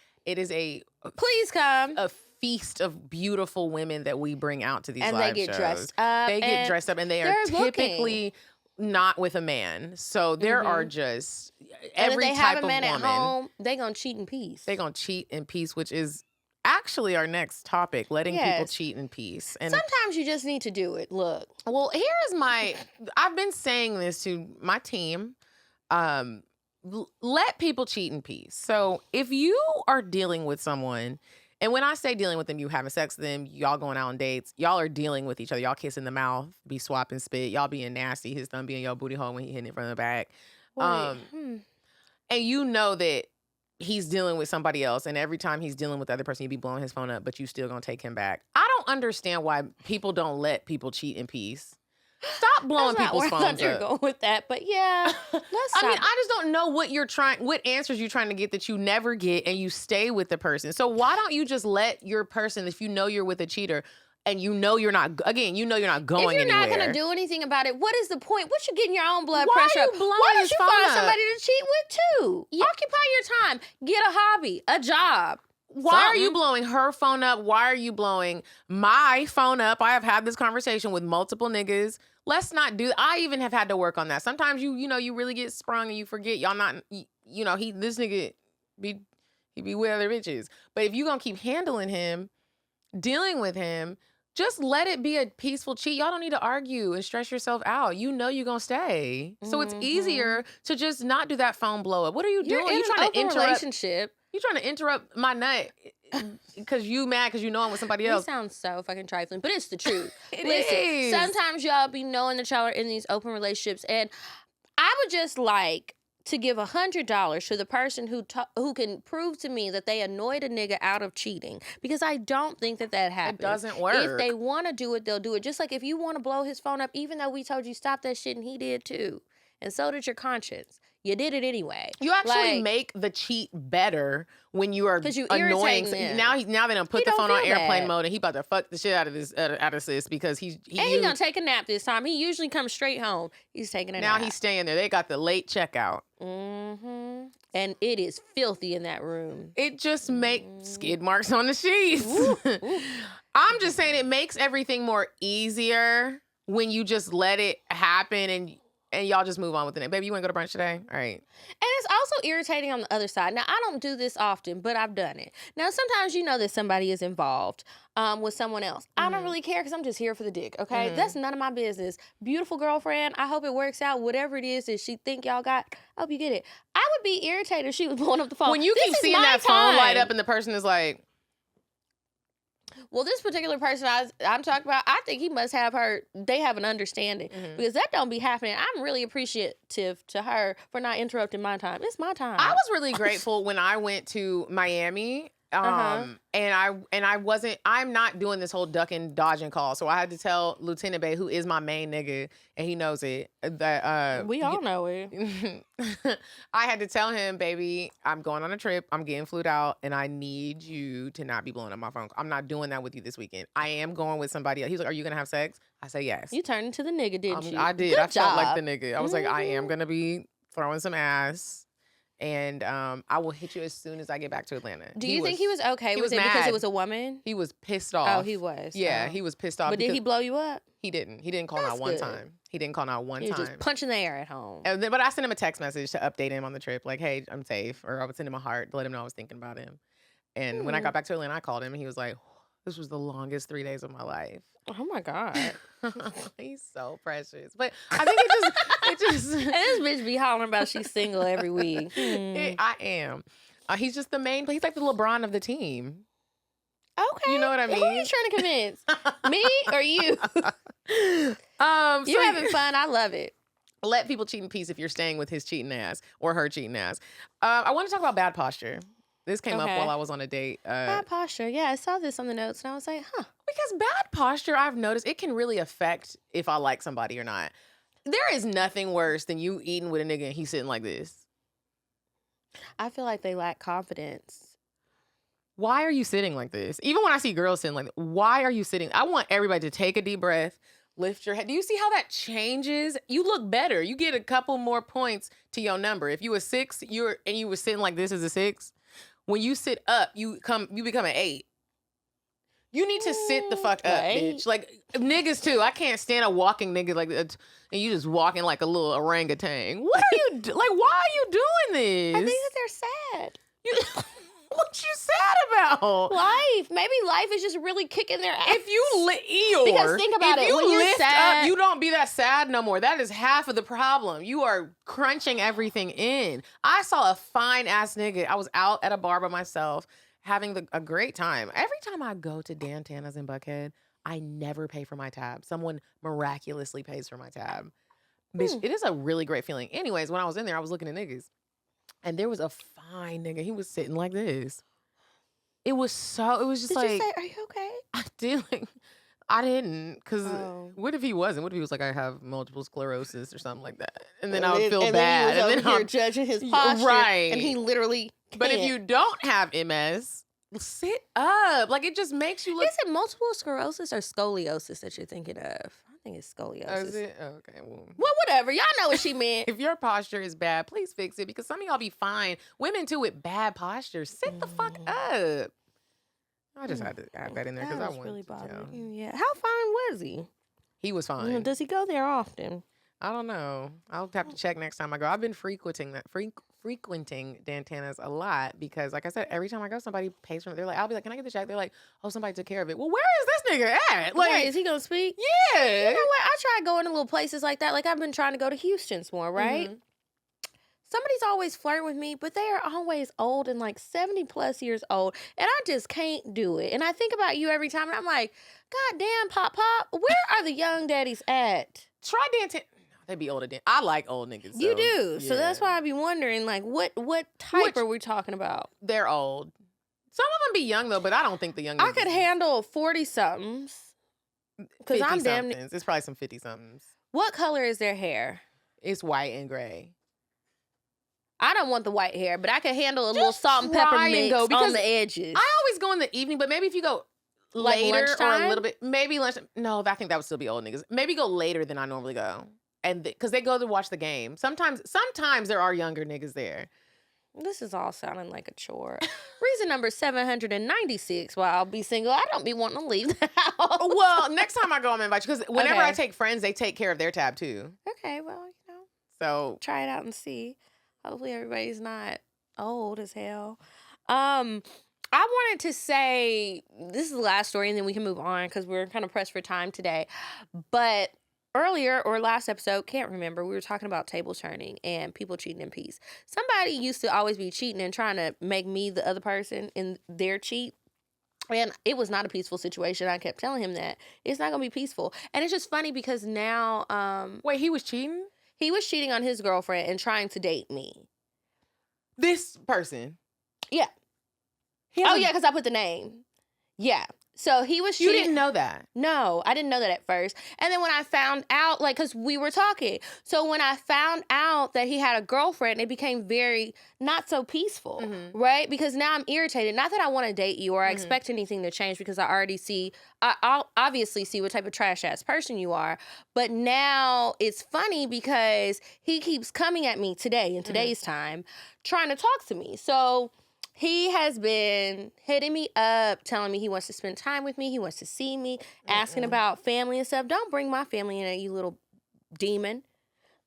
Please come. A feast of beautiful women that we bring out to these live shows. And they get dressed up. They get dressed up, and they are typically not with a man. So there are just every type of woman. And if they have a man at home, they gonna cheat in peace. They gonna cheat in peace, which is actually our next topic, letting people cheat in peace. And sometimes you just need to do it. Look. Well, I've been saying this to my team. Let people cheat in peace. So if you are dealing with someone, and when I say dealing with them, you having sex with them, y'all going out on dates, y'all are dealing with each other, y'all kissing the mouth, be swapping spit, y'all being nasty, his thumb being your booty hole when he hitting it from the back. And you know that he's dealing with somebody else, and every time he's dealing with the other person, you be blowing his phone up, but you still gonna take him back. I don't understand why people don't let people cheat in peace. Stop blowing people's phones up. You're going with that, but yeah. I just don't know what answers you're trying to get that you never get, and you stay with the person. So why don't you just let your person, if you know you're with a cheater, and you know you're not going anywhere. If you're not going to do anything about it, what is the point? What you getting your own blood Why pressure are up? you blowing Why don't his you phone find up? somebody to cheat with too? Occupy your time. Get a hobby, a job. Why are you blowing her phone up? Why are you blowing my phone up? I have had this conversation with multiple niggas. Let's not do that. I even have had to work on that. Sometimes you really get sprung and you forget y'all not, this nigga he be with other bitches. But if you gonna keep handling him, dealing with him, just let it be a peaceful cheat. Y'all don't need to argue and stress yourself out. You know you're gonna stay. So it's easier to just not do that phone blow up. What are you doing? You're trying to interrupt relationship. You trying to interrupt my nut because you mad because you know I'm with somebody else. It sounds so fucking trifling, but it's the truth. Listen, is. Sometimes y'all be knowing that y'all are in these open relationships, and I would just like to give $100 to the person who can prove to me that they annoyed a nigga out of cheating, because I don't think that happens. It doesn't work. If they want to do it, they'll do it. Just like if you want to blow his phone up, even though we told you stop that shit and he did too, and so did your conscience. You did it anyway. You actually make the cheat better when you are annoying. Now they done put the phone on airplane mode and he about to fuck the shit out of this out of sis because he's gonna take a nap this time. He usually comes straight home. He's taking a nap. Now he's staying there. They got the late checkout. Mm-hmm. And it is filthy in that room. It just makes skid marks on the sheets. Ooh. I'm just saying it makes everything more easier when you just let it happen and y'all just move on with it. Baby, you want to go to brunch today? All right. And it's also irritating on the other side. Now, I don't do this often, but I've done it. Now, sometimes you know that somebody is involved with someone else. I don't really care because I'm just here for the dick, okay? That's none of my business. Beautiful girlfriend, I hope it works out. Whatever it is that she think y'all got, I hope you get it. I would be irritated if she was blowing up the phone. When you keep seeing that phone light up and the person is like... Well, this particular person I'm talking about, I think he must have they have an understanding because that don't be happening. I'm really appreciative to her for not interrupting my time. It's my time. I was really grateful when I went to Miami. I'm not doing this whole ducking, dodging call. So I had to tell Lieutenant Bay, who is my main nigga, and he knows it, that we all know it. I had to tell him, baby, I'm going on a trip. I'm getting flued out, and I need you to not be blowing up my phone. I'm not doing that with you this weekend. I am going with somebody else. He was like, are you going to have sex? I said, yes. You turned into the nigga, didn't you? I did. Good I job. felt like the nigga. I was like, I am going to be throwing some ass. And I will hit you as soon as I get back to Atlanta. Do you think he was okay with it because it was a woman? He was pissed off. Oh, he was. Yeah, he was pissed off. But did he blow you up? He didn't. He didn't call out one time. He didn't call out one time. He was just punching the air at home. But I sent him a text message to update him on the trip, like, hey, I'm safe. Or I would send him a heart to let him know I was thinking about him. And when I got back to Atlanta, I called him and he was like, this was the longest 3 days of my life. Oh my God. He's so precious. But I think it just and this bitch be hollering about she's single every week. I am. He's just the main, he's like the LeBron of the team. Okay. You know what I mean? Who are you trying to convince? Me or you? You're having fun. I love it. Let people cheat in peace if you're staying with his cheating ass or her cheating ass. I want to talk about bad posture. This came up while I was on a date. Bad posture. Yeah, I saw this on the notes and I was like, huh. Because bad posture, I've noticed, it can really affect if I like somebody or not. There is nothing worse than you eating with a nigga and he's sitting like this. I feel like they lack confidence. Why are you sitting like this? Even when I see girls sitting like this, why are you sitting? I want everybody to take a deep breath, lift your head. Do you see how that changes? You look better. You get a couple more points to your number. If you a 6, you were sitting like this as a 6. When you sit up, you become an 8. You need to sit the fuck up, bitch. Like, niggas too. I can't stand a walking nigga like that. And you just walking like a little orangutan. What are you like, why are you doing this? I think that they're sad. What you sad about? Life. Maybe life is just really kicking their ass. If you because think about it. When you're sad, up, you don't be that sad no more. That is half of the problem. You are crunching everything in. I saw a fine ass nigga. I was out at a bar by myself having a great time. Every time I go to Dan Tana's in Buckhead, I never pay for my tab. Someone miraculously pays for my tab. Bitch, it is a really great feeling. Anyways, when I was in there, I was looking at niggas. And there was a fine nigga. He was sitting like this. It was just Did like... you say, are you okay? I did. I didn't. Because what if he wasn't? What if he was like, I have multiple sclerosis or something like that? And then I would feel bad. And then you're judging his posture. Right. And he literally can't. But if you don't have MS, sit up. Like, it just makes you look... Is it multiple sclerosis or scoliosis that you're thinking of? I think it's scoliosis. Oh, is it? Oh, okay. Well, whatever. Y'all know what she meant. If your posture is bad, please fix it because some of y'all be fine. Women too with bad posture. Sit the fuck up. I just had to add that in there because I wanted really to tell. bothering you. Yeah. How fine was he? He was fine. Does he go there often? I don't know. I'll have to check next time I go. I've been frequenting Dantana's a lot because, like I said, every time I go, somebody pays for it. They're like, I'll be like, can I get the check? They're like, oh, somebody took care of it. Well, where is this nigga at? Like, Wait, is he gonna speak? Yeah. You know what? I try going to little places like that. Like I've been trying to go to Houston's more, right? Mm-hmm. Somebody's always flirting with me, but they are always old and like 70 plus years old. And I just can't do it. And I think about you every time and I'm like, God damn, Pop, where are the young daddies at? Try Dantana. They'd be older than I like old niggas. You so, do. yeah. So that's why I be wondering, like, what type are we talking about? They're old. Some of them be young though, but I don't think the young. I could handle 40-somethings. Because I'm damn. It's probably some 50-somethings. What color is their hair? It's white and gray. I don't want the white hair, but I can handle a little salt and pepper mix on the edges. I always go in the evening, but maybe if you go like later lunchtime? or a little bit, maybe lunch. No, I think that would still be old niggas. Maybe go later than I normally go, and because they go to watch the game. Sometimes there are younger niggas there. This is all sounding like a chore. Reason number 796 why I'll be single. I don't be wanting to leave the house. Well, next time I go, I'm gonna invite you because whenever I take friends, they take care of their tab too. Okay, well, So try it out and see. Hopefully everybody's not old as hell. I wanted to say, this is the last story and then we can move on because we're kind of pressed for time today. But earlier or last episode, can't remember, we were talking about table turning and people cheating in peace. Somebody used to always be cheating and trying to make me the other person in their cheat. And it was not a peaceful situation. I kept telling him that. It's not going to be peaceful. And it's just funny because now... Wait, he was cheating? He was cheating on his girlfriend and trying to date me. This person? Yeah. Oh, yeah, because I put the name. Yeah. So he was cheating. You didn't know that? No, I didn't know that at first. And then when I found out, like, because we were talking. So when I found out that he had a girlfriend, it became very not so peaceful, right? Because now I'm irritated. Not that I want to date you or I expect anything to change because I already see, I'll obviously see what type of trash-ass person you are. But now it's funny because he keeps coming at me today, in today's time, trying to talk to me. So... he has been hitting me up, telling me he wants to spend time with me. He wants to see me, asking about family and stuff. Don't bring my family in, you little demon.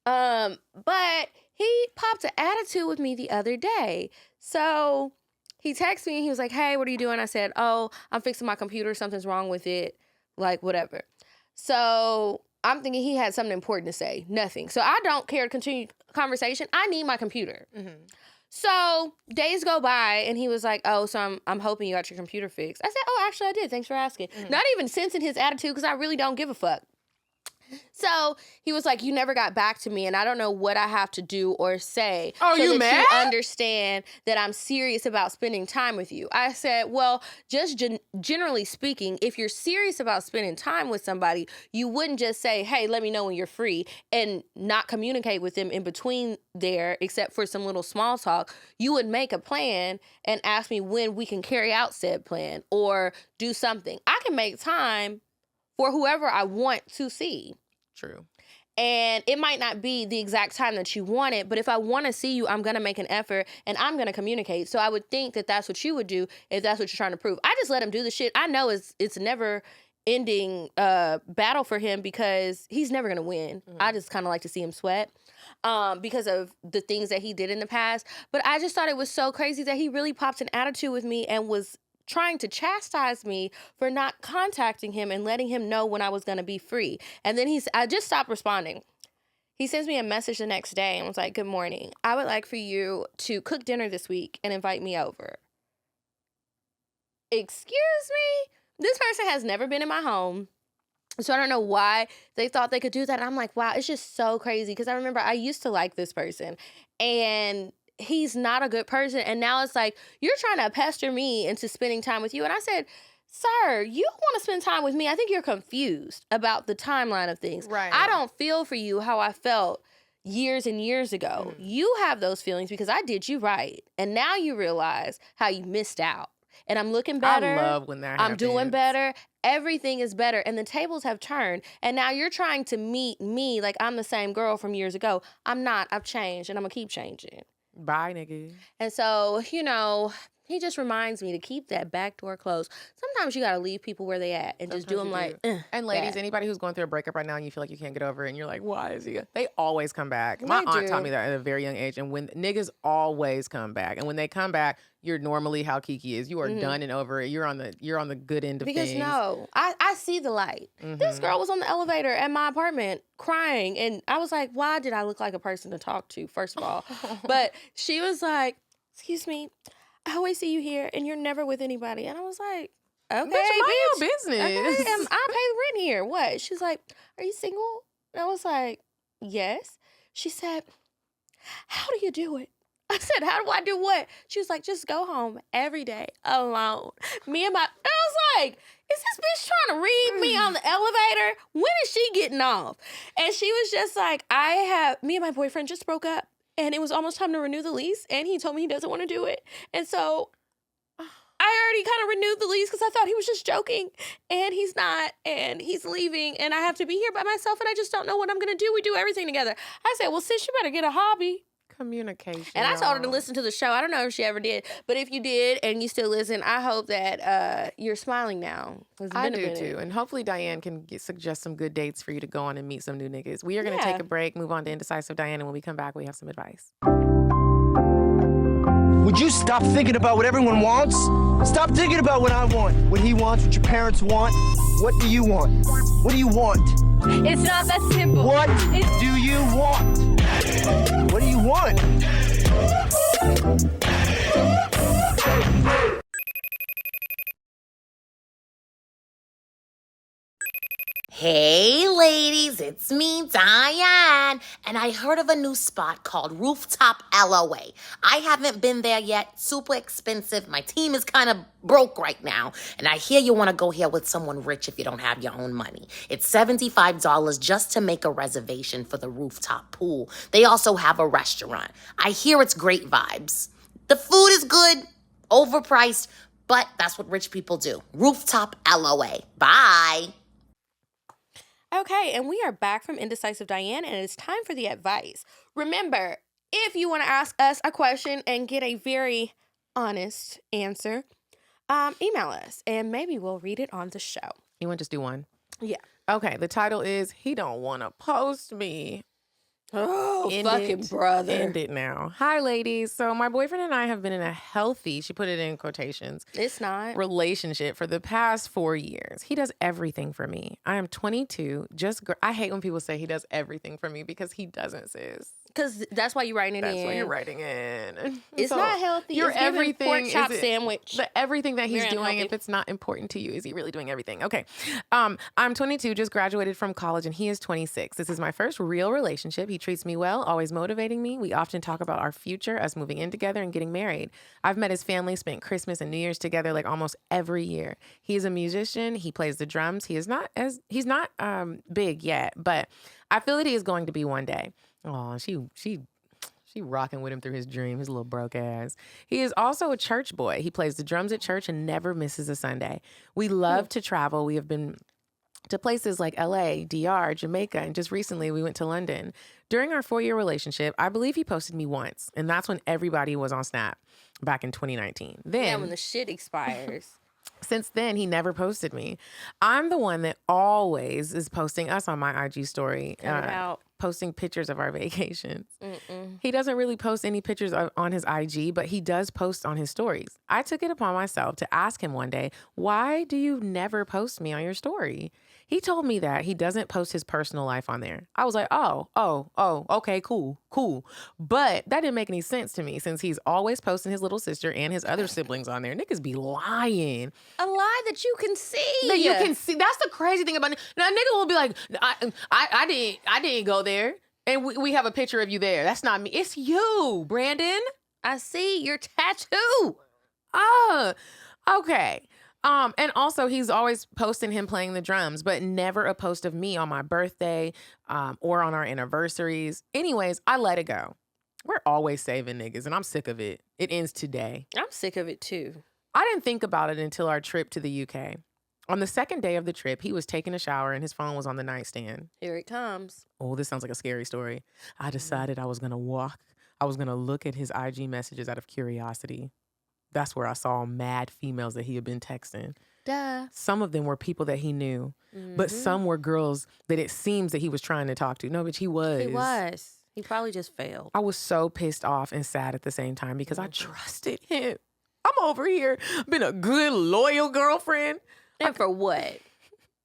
But he popped an attitude with me the other day. So he texted me and he was like, hey, what are you doing? I said, oh, I'm fixing my computer. Something's wrong with it. Like, whatever. So I'm thinking he had something important to say. Nothing. So I don't care to continue conversation. I need my computer. So days go by and he was like, oh, so I'm hoping you got your computer fixed. I said, oh, actually I did. Thanks for asking. Not even sensing his attitude because I really don't give a fuck. So he was like, you never got back to me and I don't know what I have to do or say. Oh, so you that mad? you understand that I'm serious about spending time with you. I said, well, just generally speaking, if you're serious about spending time with somebody, you wouldn't just say, hey, let me know when you're free and not communicate with them in between there except for some little small talk. You would make a plan and ask me when we can carry out said plan or do something. I can make time for whoever I want to see. True. And it might not be the exact time that you want it, but if I want to see you, I'm going to make an effort and I'm going to communicate. So I would think that that's what you would do if that's what you're trying to prove. I just let him do the shit. I know it's never ending battle for him because he's never going to win. I just kind of like to see him sweat because of the things that he did in the past. But I just thought it was so crazy that he really popped an attitude with me and was trying to chastise me for not contacting him and letting him know when I was going to be free. And then I just stopped responding. He sends me a message the next day and was like, good morning. I would like for you to cook dinner this week and invite me over. Excuse me? This person has never been in my home. So I don't know why they thought they could do that. I'm like, wow, it's just so crazy. Because I remember I used to like this person. And he's not a good person. And now it's like, you're trying to pester me into spending time with you. And I said, sir, you want to spend time with me. I think you're confused about the timeline of things. Right. I don't feel for you how I felt years and years ago. You have those feelings because I did you right. And now you realize how you missed out. And I'm looking better. I love when that I'm happens. doing better. Everything is better. And the tables have turned. And now you're trying to meet me like I'm the same girl from years ago. I'm not. I've changed and I'm going to keep changing. Bye, nigga. And so, He just reminds me to keep that back door closed. Sometimes you got to leave people where they at and just do them like, and ladies, that. anybody who's going through a breakup right now and you feel like you can't get over it and you're like, why is he? They always come back. My aunt taught me that at a very young age. And when niggas always come back, and when they come back, you're normally how Kiki is. You are done and over it. You're on the good end of things. Because no, I see the light. This girl was on the elevator at my apartment crying, and I was like, why did I look like a person to talk to, first of all? But she was like, excuse me, I always see you here, and you're never with anybody. And I was like, okay, bitch, mind your business. Okay, I pay rent here. What? She's like, are you single? And I was like, yes. She said, how do you do it? I said, how do I do what? She was like, just go home every day alone. I was like, is this bitch trying to read me on the elevator? When is she getting off? And she was just like, me and my boyfriend just broke up. And it was almost time to renew the lease. And he told me he doesn't want to do it. And so I already kind of renewed the lease because I thought he was just joking. And he's not. And he's leaving. And I have to be here by myself. And I just don't know what I'm going to do. We do everything together. I said, well, sis, you better get a hobby. Communication. And I told her to listen to the show. I don't know if she ever did. But if you did and you still listen, I hope that you're smiling now. I do too. And hopefully Diane can suggest some good dates for you to go on and meet some new niggas. We are going to take a break, move on to Indecisive Diane. And when we come back, we have some advice. Would you stop thinking about what everyone wants? Stop thinking about what I want, what he wants, what your parents want. What do you want? What do you want? It's not that simple. What do you want? What do you want? Hey ladies, it's me, Diane, and I heard of a new spot called Rooftop LOA. I haven't been there yet, super expensive, my team is kind of broke right now, and I hear you want to go here with someone rich if you don't have your own money. It's $75 just to make a reservation for the rooftop pool. They also have a restaurant. I hear it's great vibes. The food is good, overpriced, but that's what rich people do. Rooftop LOA. Bye. Okay, and we are back from Indecisive Diane, and it's time for the advice. Remember, if you want to ask us a question and get a very honest answer, email us, and maybe we'll read it on the show. You want to just do one? Yeah. Okay, the title is, He Don't Want to Post Me. Oh, brother. End it now. Hi, ladies. So my boyfriend and I have been in a healthy, she put it in quotations, it's not, relationship for the past 4 years. He does everything for me. I am 22. I hate when people say he does everything for me because he doesn't, sis. Because that's why you're writing it in. That's why you're writing in. It's so not healthy. Your it's everything pork chop sandwich. But everything that he's Very doing, unhealthy. if it's not important to you, is he really doing everything? Okay. I'm 22, just graduated from college, and he is 26. This is my first real relationship. He treats me well, always motivating me. We often talk about our future, us moving in together and getting married. I've met his family, spent Christmas and New Year's together like almost every year. He is a musician. He plays the drums. He's not big yet, but I feel that he is going to be one day. Oh, she rocking with him through his dream, his little broke ass. He is also a church boy. He plays the drums at church and never misses a Sunday. We love to travel. We have been to places like LA, DR, Jamaica, and just recently we went to London. During our 4-year relationship, I believe he posted me once, and that's when everybody was on Snap back in 2019. Then, when the shit expires. Since then, he never posted me. I'm the one that always is posting us on my IG story. Posting pictures of our vacations. He doesn't really post any pictures on his IG, but he does post on his stories. I took it upon myself to ask him one day, why do you never post me on your story? He told me that he doesn't post his personal life on there. I was like, oh, okay, cool. But that didn't make any sense to me since he's always posting his little sister and his other siblings on there. Niggas be lying. A lie that you can see. That you can see. That's the crazy thing about it. Now, a nigga will be like, I didn't go there. And we have a picture of you there. That's not me. It's you, Brandon. I see your tattoo. Okay. And also he's always posting him playing the drums, but never a post of me on my birthday, or on our anniversaries. Anyways, I let it go. We're always saving niggas, and I'm sick of it. It ends today. I'm sick of it too. I didn't think about it until our trip to the UK. On the second day of the trip, he was taking a shower and his phone was on the nightstand. Here it comes. Oh, this sounds like a scary story. I decided I was going to look at his IG messages out of curiosity. That's where I saw mad females that he had been texting. Duh. Some of them were people that he knew, but some were girls that it seems that he was trying to talk to. No, but he was. He was. He probably just failed. I was so pissed off and sad at the same time because I trusted him. I'm over here, been a good, loyal girlfriend. And for what?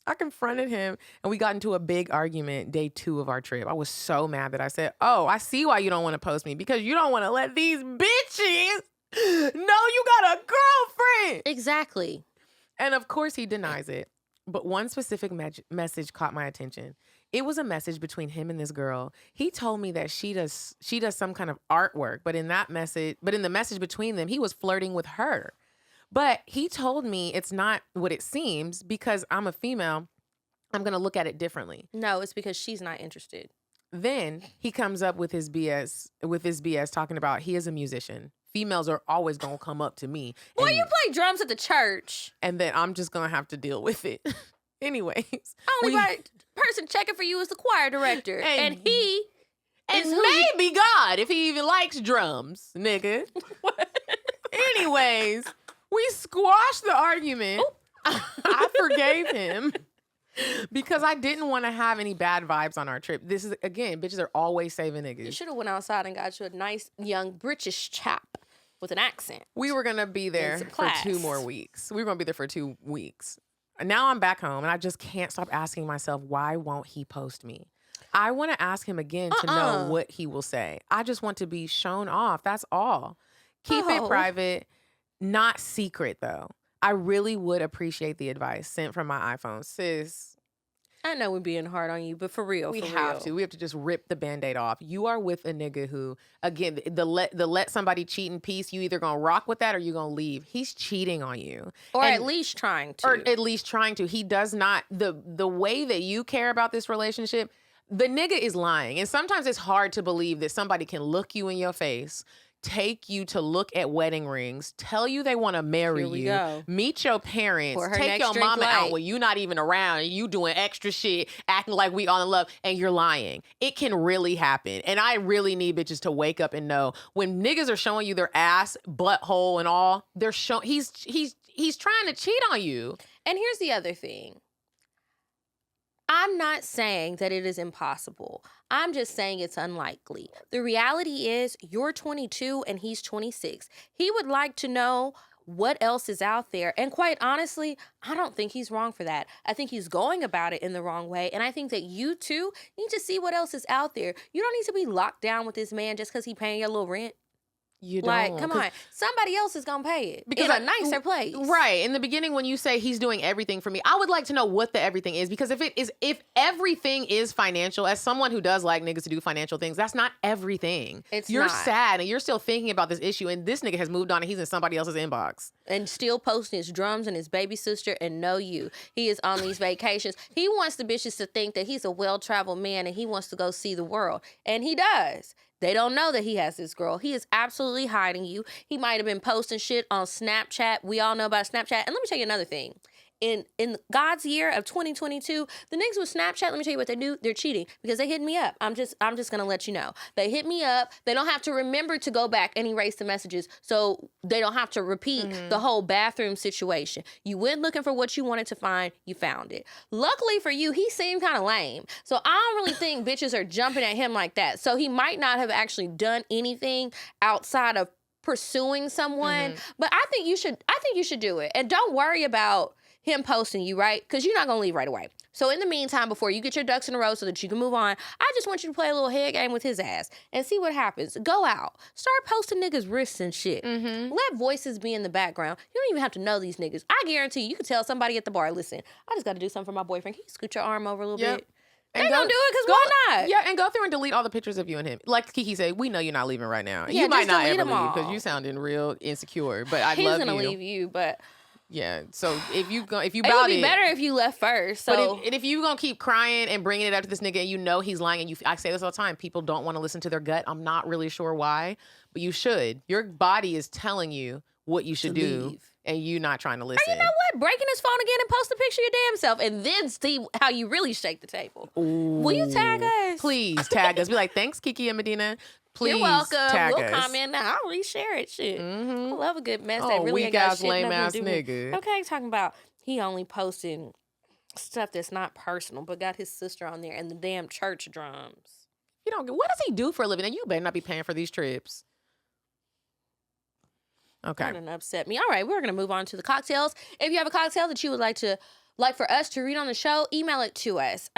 I confronted him and we got into a big argument day 2 of our trip. I was so mad that I said, oh, I see why you don't want to post me because you don't want to let these bitches know you got a girlfriend. Exactly. And of course he denies it. But one specific message caught my attention. It was a message between him and this girl. He told me that she does some kind of artwork, but in the message between them, he was flirting with her. But he told me it's not what it seems because I'm a female. I'm going to look at it differently. No, it's because she's not interested. Then he comes up with his BS talking about he is a musician. Females are always going to come up to me. Boy, you play drums at the church. And then I'm just going to have to deal with it. Anyways. Only person checking for you is the choir director. And he is maybe God if he even likes drums, nigga. Anyways, we squashed the argument. I forgave him because I didn't want to have any bad vibes on our trip. This is, again, bitches are always saving niggas. You should have went outside and got you a nice young British chap with an accent. We were going to be there for 2 more weeks. We were going to be there for 2 weeks. And now I'm back home and I just can't stop asking myself, why won't he post me? I want to ask him again to know what he will say. I just want to be shown off. That's all. Keep it private, not secret though. I really would appreciate the advice sent from my iPhone. Sis, I know we're being hard on you, but for real, we have to just rip the Band-Aid off. You are with a nigga who, again, the let somebody cheat in peace. You either gonna rock with that or you gonna leave. He's cheating on you, or at least trying to. He does not. The way that you care about this relationship, the nigga is lying, and sometimes it's hard to believe that somebody can look you in your face, take you to look at wedding rings, tell you they want to marry you, meet your parents, take your mama out when you're not even around, and you doing extra shit, acting like we all in love, and you're lying. It can really happen. And I really need bitches to wake up and know when niggas are showing you their ass, butthole, and all, they're showing he's trying to cheat on you. And here's the other thing. I'm not saying that it is impossible. I'm just saying it's unlikely. The reality is you're 22 and he's 26. He would like to know what else is out there. And quite honestly, I don't think he's wrong for that. I think he's going about it in the wrong way. And I think that you too need to see what else is out there. You don't need to be locked down with this man just because he's paying your little rent. You don't. Like, come on. Somebody else is going to pay it because in a nicer place. Right. In the beginning, when you say he's doing everything for me, I would like to know what the everything is, because if everything is financial, as someone who does like niggas to do financial things, that's not everything. You're sad and you're still thinking about this issue, and this nigga has moved on and he's in somebody else's inbox. And still posting his drums and his baby sister and know you. He is on these vacations. He wants the bitches to think that he's a well-traveled man and he wants to go see the world. And he does. They don't know that he has this girl. He is absolutely hiding you. He might have been posting shit on Snapchat. We all know about Snapchat. And let me tell you another thing. In God's year of 2022, the niggas with Snapchat, let me tell you what they do. They're cheating because they hit me up. I'm just gonna let you know. They hit me up. They don't have to remember to go back and erase the messages, so they don't have to repeat the whole bathroom situation. You went looking for what you wanted to find. You found it. Luckily for you, he seemed kind of lame. So I don't really think bitches are jumping at him like that. So he might not have actually done anything outside of pursuing someone. But I think you should do it. And don't worry about him posting you, right? Because you're not going to leave right away. So in the meantime, before you get your ducks in a row so that you can move on, I just want you to play a little head game with his ass and see what happens. Go out. Start posting niggas' wrists and shit. Let voices be in the background. You don't even have to know these niggas. I guarantee you can tell somebody at the bar, listen, I just got to do something for my boyfriend. Can you scoot your arm over a little bit? They gonna do it because why not? Yeah, and go through and delete all the pictures of you and him. Like Kiki said, we know you're not leaving right now. Yeah, you might not ever leave because you sounding real insecure. But I love you. He's gonna leave you, but yeah. So if you it would be better if you left first. So but if you gonna keep crying and bringing it up to this nigga and you know he's lying, and I say this all the time, people don't want to listen to their gut. I'm not really sure why, but you should. Your body is telling you what you should do. Leave. And you not trying to listen. Or you know what? Breaking his phone again and post a picture of your damn self and then see how you really shake the table. Ooh. Will you tag us? Please tag us. Be like, thanks, Kiki and Medina. Please You're welcome. tag We'll us. comment now. I'll reshare it. Shit. I love a good mess Oh, that really ain't got weak-ass, shit lame-ass nothing to do with- nigga. Okay, talking about he only posting stuff that's not personal, but got his sister on there and the damn church drums. You don't. What does he do for a living? And you better not be paying for these trips. Okay. That didn't upset me. All right, we're gonna move on to the cocktails. If you have a cocktail that you would like for us to read on the show, email it to us.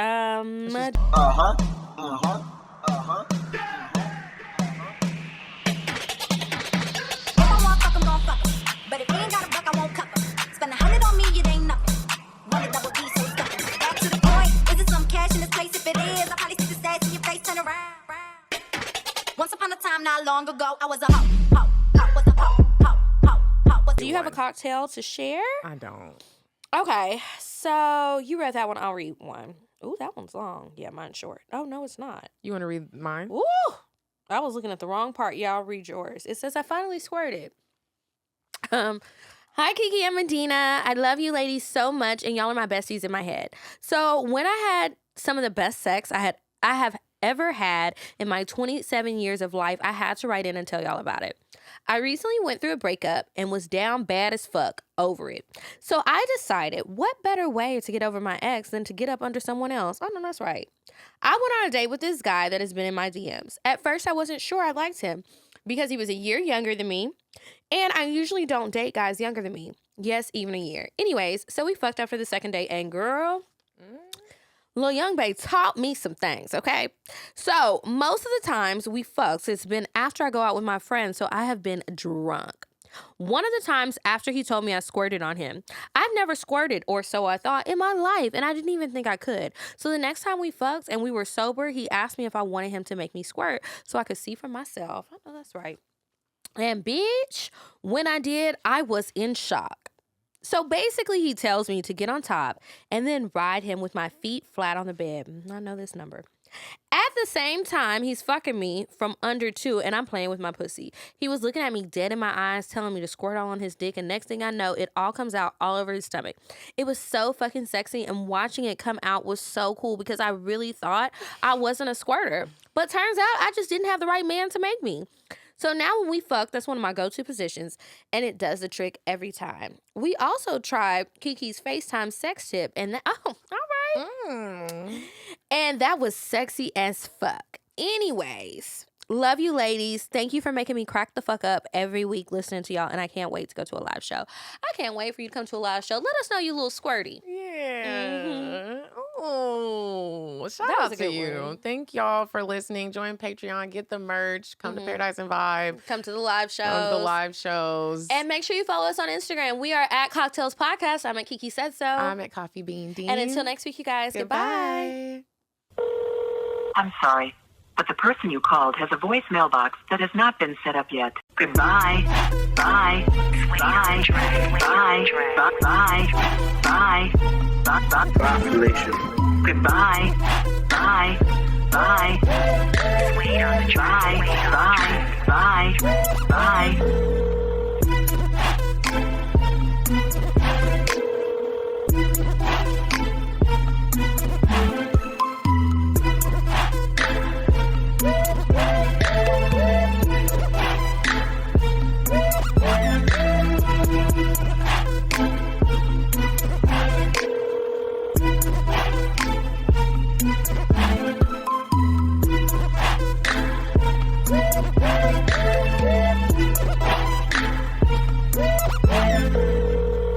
But if you ain't got a buck, I won't cup 'em. Spend 100 on me, it ain't nothing. Run a double D, so stuck 'em. Back to the point, is it some cash in this place? If it is, I'll probably stick the stats in your face, turn around. Once upon a time, not long ago, I was a hoe. Was a hoe. Do you have a cocktail to share? I don't. Okay, so you read that one. I'll read one. Ooh, that one's long. Yeah, mine's short. Oh, no, it's not. You want to read mine? Ooh, I was looking at the wrong part. Yeah, I'll read yours. It says, I finally squirted. Hi, Kiki and Medina. I love you ladies so much, and y'all are my besties in my head. So when I had some of the best sex I have ever had in my 27 years of life, I had to write in and tell y'all about it. I recently went through a breakup and was down bad as fuck over it. So I decided, what better way to get over my ex than to get up under someone else? Oh, no, that's right. I went on a date with this guy that has been in my DMs. At first, I wasn't sure I liked him because he was a year younger than me, and I usually don't date guys younger than me. Yes, even a year. Anyways, so we fucked after the second date, and girl, Lil Young Bae taught me some things, okay? So most of the times we fucked, it's been after I go out with my friends, so I have been drunk. One of the times after he told me I squirted on him. I've never squirted, or so I thought, in my life, and I didn't even think I could. So the next time we fucked and we were sober, he asked me if I wanted him to make me squirt so I could see for myself. I know that's right. And bitch, when I did, I was in shock. So basically, he tells me to get on top and then ride him with my feet flat on the bed. I know this number. At the same time, he's fucking me from under too, and I'm playing with my pussy. He was looking at me dead in my eyes, telling me to squirt all on his dick, and next thing I know, it all comes out all over his stomach. It was so fucking sexy, and watching it come out was so cool because I really thought I wasn't a squirter. But turns out I just didn't have the right man to make me. So now when we fuck, that's one of my go-to positions, and it does the trick every time. We also tried Kiki's FaceTime sex tip, and all right. And that was sexy as fuck. Anyways, love you ladies. Thank you for making me crack the fuck up every week listening to y'all, and I can't wait to go to a live show. I can't wait for you to come to a live show. Let us know you little squirty. Yeah. Oh, shout That was out a to good you. one. Thank y'all for listening. Join Patreon. Get the merch. Come to Paradise and Vibe. Come to the live shows. Come to the live shows. And make sure you follow us on Instagram. We are at CockTales Podcast. I'm at Kiki Said So. I'm at Coffee Bean Dean. And until next week, you guys, goodbye. I'm sorry, but the person you called has a voicemail box that has not been set up yet. Goodbye. Bye. Bye. Bye. Bye. Bye. Bye. Population. Goodbye. Bye. Bye. Wait on the track. Bye. Bye. Bye.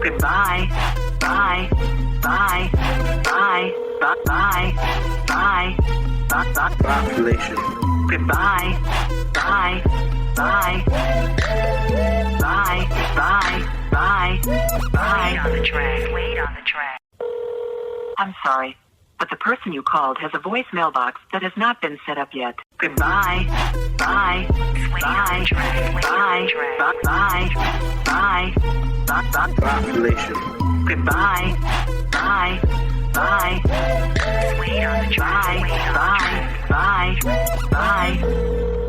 Goodbye. Bye. Bye. Bye. Bye. Bye. Bye. Population. Goodbye. Bye. Bye. Bye. Bye. Bye. Bye. Wait on the track. Wait on the track. I'm sorry, but the person you called has a voicemail box that has not been set up yet. Goodbye. Bye. Bye. Bye. Bye. Bye. Bye. Population. Goodbye. Bye. Bye. Wait on the track. Bye. Bye. Bye.